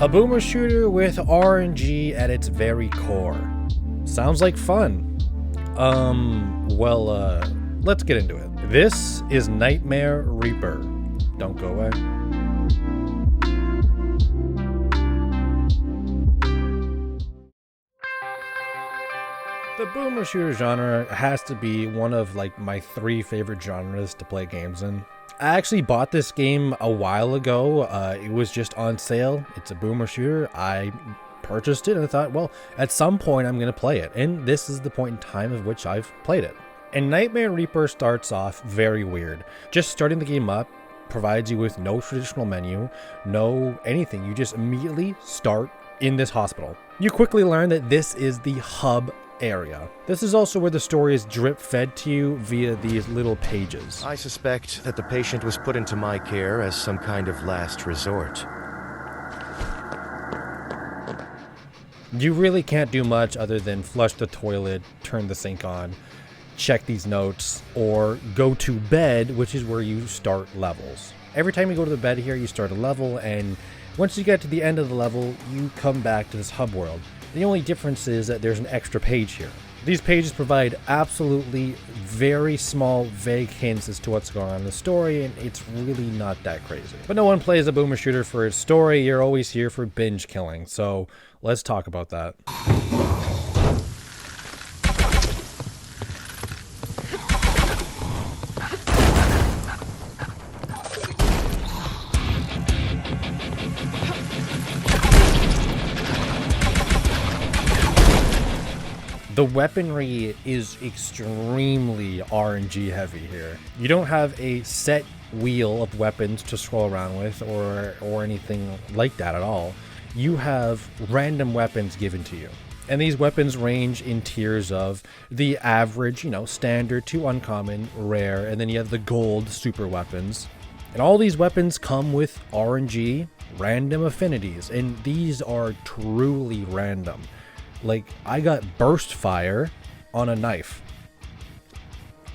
A boomer shooter with RNG at its very core. Sounds like fun. Let's get into it. This is Nightmare Reaper. Don't go away. The boomer shooter genre has to be one of my 3 favorite genres to play games in. I actually bought this game a while ago. It was just on sale. It's a boomer shooter. I purchased it and I thought, well, at some point I'm going to play it. And this is the point in time of which I've played it. And Nightmare Reaper starts off very weird. Just starting the game up provides you with no traditional menu, no anything. You just immediately start in this hospital. You quickly learn that this is the hub area. This is also where the story is drip fed to you via these little pages. I suspect that the patient was put into my care as some kind of last resort. You really can't do much other than flush the toilet, turn the sink on, check these notes, or go to bed, which is where you start levels. Every time you go to the bed here, you start a level, and once you get to the end of the level, you come back to this hub world. The only difference is that there's an extra page here. These pages provide absolutely very small, vague hints as to what's going on in the story, and it's really not that crazy. But no one plays a boomer shooter for its story. You're always here for binge killing, so let's talk about that. The weaponry is extremely RNG heavy here. You don't have a set wheel of weapons to scroll around with or anything like that at all. You have random weapons given to you. And these weapons range in tiers of the average, standard to uncommon, rare, and then you have the gold super weapons. And all these weapons come with RNG, random affinities, and these are truly random. I got burst fire on a knife.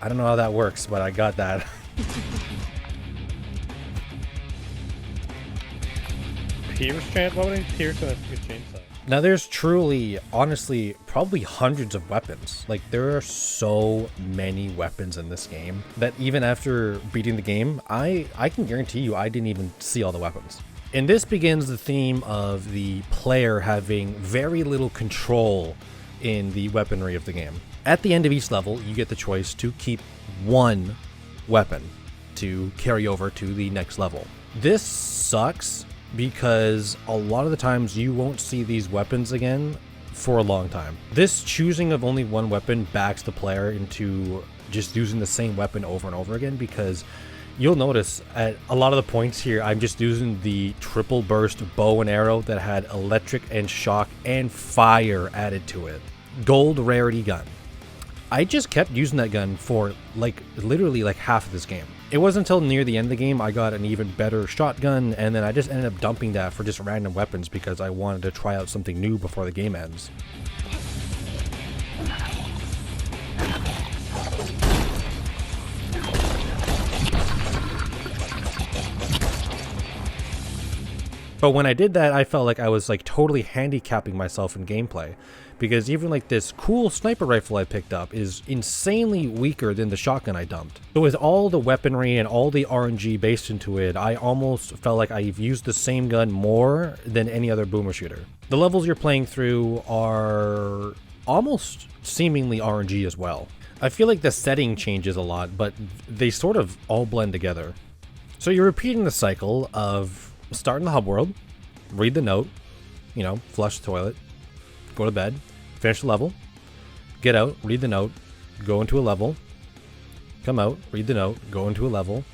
I don't know how that works, but I got that. Pierce loading? Pierce with a chainsaw. Now there's truly, honestly, probably hundreds of weapons. There are so many weapons in this game that even after beating the game, I can guarantee you I didn't even see all the weapons. And this begins the theme of the player having very little control in the weaponry of the game. At the end of each level, you get the choice to keep one weapon to carry over to the next level. This sucks because a lot of the times you won't see these weapons again for a long time. This choosing of only one weapon backs the player into just using the same weapon over and over again, because you'll notice at a lot of the points here, I'm just using the triple burst bow and arrow that had electric and shock and fire added to it. Gold rarity gun. I just kept using that gun for literally half of this game. It wasn't until near the end of the game I got an even better shotgun, and then I just ended up dumping that for just random weapons because I wanted to try out something new before the game ends. But when I did that, I felt like I was totally handicapping myself in gameplay, because even this cool sniper rifle I picked up is insanely weaker than the shotgun I dumped. So with all the weaponry and all the RNG based into it, I almost felt like I've used the same gun more than any other boomer shooter. The levels you're playing through are almost seemingly RNG as well. I feel like the setting changes a lot, but they sort of all blend together. So you're repeating the cycle of start in the hub world, read the note, flush the toilet, go to bed, finish the level, get out, read the note, go into a level, come out, read the note, go into a level,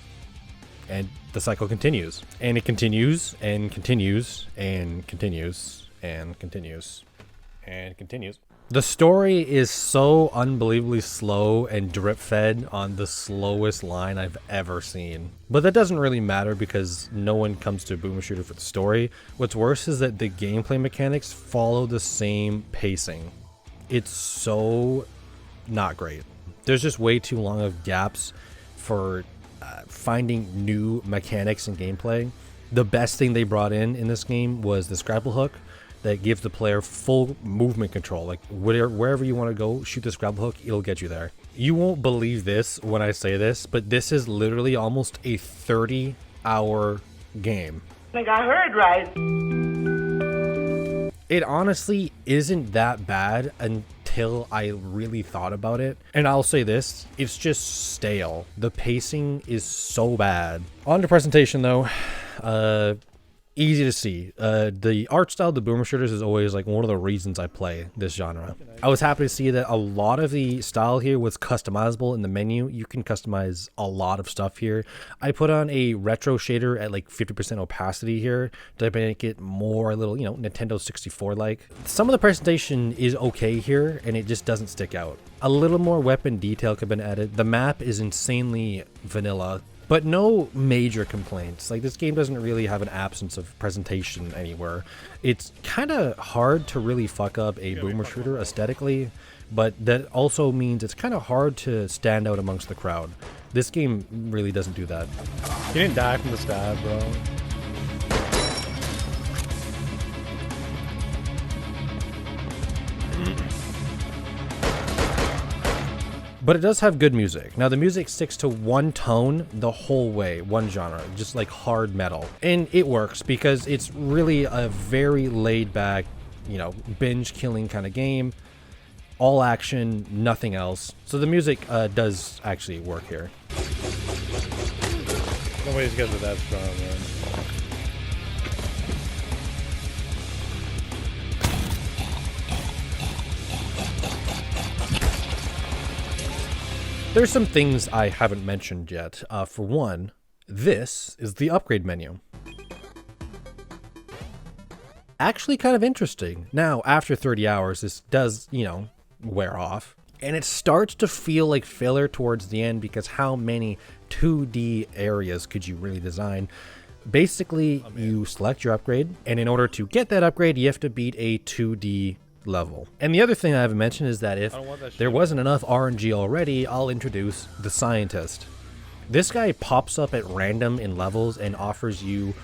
and the cycle continues. And it continues, and continues, and continues, and continues, and continues. The story is so unbelievably slow and drip-fed on the slowest line I've ever seen. But that doesn't really matter because no one comes to a boomer shooter for the story. What's worse is that the gameplay mechanics follow the same pacing. It's so not great. There's just way too long of gaps for finding new mechanics in gameplay. The best thing they brought in this game was the grapple hook that gives the player full movement control. Like wherever you want to go, shoot this grapple hook, it'll get you there. You won't believe this when I say this, but this is literally almost a 30-hour game. I think I heard right. It honestly isn't that bad until I really thought about it. And I'll say this, it's just stale. The pacing is so bad. On to presentation though. Easy to see. The art style of the boomer shooters is always like one of the reasons I play this genre. I was happy to see that a lot of the style here was customizable in the menu. You can customize a lot of stuff here. I put on a retro shader at like 50% opacity here to make it more a little, you know, Nintendo 64 like. Some of the presentation is okay here and it just doesn't stick out. A little more weapon detail could have been added. The map is insanely vanilla, but no major complaints. Like, this game doesn't really have an absence of presentation anywhere. It's kind of hard to really fuck up a boomer shooter aesthetically, but that also means it's kind of hard to stand out amongst the crowd. This game really doesn't do that. You didn't die from the stab, bro. But it does have good music. Now the music sticks to one tone the whole way, one genre, just like hard metal. And it works because it's really a very laid back, you know, binge killing kind of game. All action, nothing else. So the music does actually work here. Nobody's guys are that strong, man. There's some things I haven't mentioned yet. For one, this is the upgrade menu. Actually kind of interesting. Now, after 30 hours, this does, you know, wear off. And it starts to feel like filler towards the end because how many 2D areas could you really design? Basically, you select your upgrade, and in order to get that upgrade, you have to beat a 2D level. And the other thing I haven't mentioned is that if there wasn't enough RNG already, I'll introduce the scientist. This guy pops up at random in levels and offers you,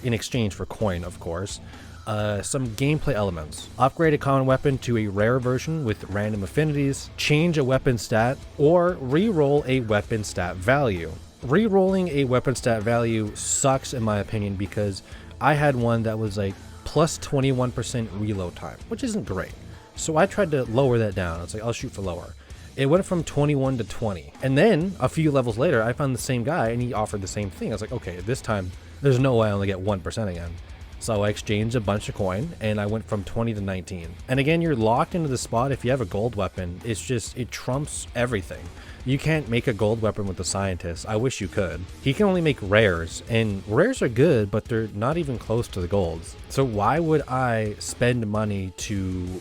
in exchange for coin of course, some gameplay elements. Upgrade a common weapon to a rare version with random affinities, change a weapon stat, or re-roll a weapon stat value. Re-rolling a weapon stat value sucks in my opinion because I had one that was like plus 21% reload time, which isn't great. So I tried to lower that down. It's like, I'll shoot for lower. It went from 21 to 20. And then a few levels later, I found the same guy and he offered the same thing. I was like, okay, this time there's no way I only get 1% again. So I exchanged a bunch of coin and I went from 20 to 19. And again, you're locked into the spot. If you have a gold weapon, it's just, it trumps everything. You can't make a gold weapon with the scientist. I wish you could. He can only make rares, and rares are good, but they're not even close to the golds. So why would I spend money to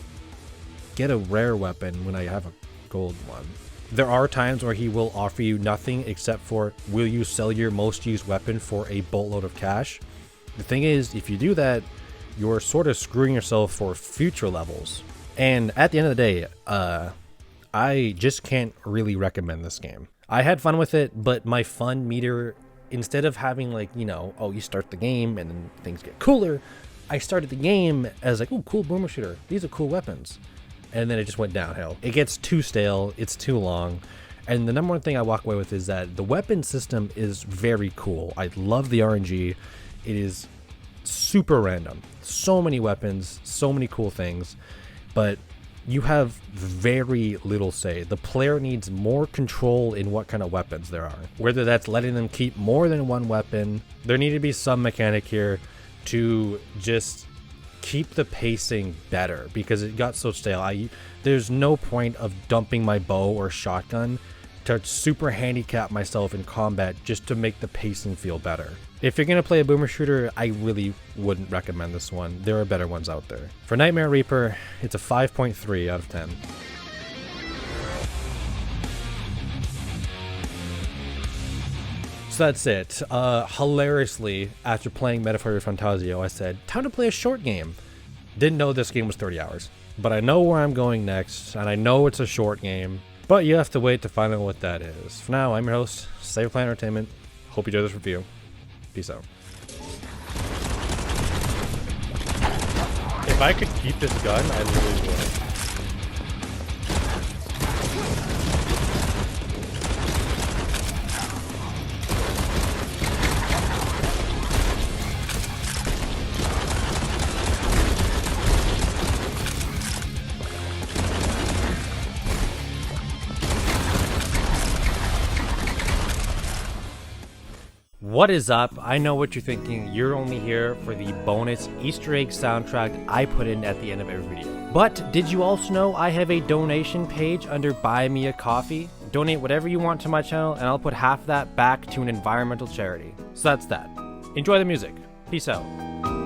get a rare weapon when I have a gold one? There are times where he will offer you nothing except for, will you sell your most used weapon for a boatload of cash? The thing is, if you do that, you're sort of screwing yourself for future levels. And at the end of the day, I just can't really recommend this game. I had fun with it, but my fun meter, instead of having like, you know, oh, you start the game and then things get cooler, I started the game as like, oh, cool boomer shooter. These are cool weapons. And then it just went downhill. It gets too stale. It's too long. And the number one thing I walk away with is that the weapon system is very cool. I love the RNG. It is super random. So many weapons, so many cool things, but you have very little say. The player needs more control in what kind of weapons there are. Whether that's letting them keep more than one weapon, there need to be some mechanic here to just keep the pacing better because it got so stale. There's no point of dumping my bow or shotgun to super handicap myself in combat just to make the pacing feel better. If you're going to play a boomer shooter, I really wouldn't recommend this one. There are better ones out there. For Nightmare Reaper, it's a 5.3 out of 10. So that's it. Hilariously, after playing Metaphor Fantasio, I said, time to play a short game. Didn't know this game was 30 hours. But I know where I'm going next, and I know it's a short game. But you have to wait to find out what that is. For now, I'm your host, Cyberplan Entertainment. Hope you enjoy this review. Peace out. If I could keep this gun, I literally would. What is up? I know what you're thinking. You're only here for the bonus Easter egg soundtrack I put in at the end of every video. But did you also know I have a donation page under Buy Me a Coffee? Donate whatever you want to my channel and I'll put half that back to an environmental charity. So that's that. Enjoy the music. Peace out.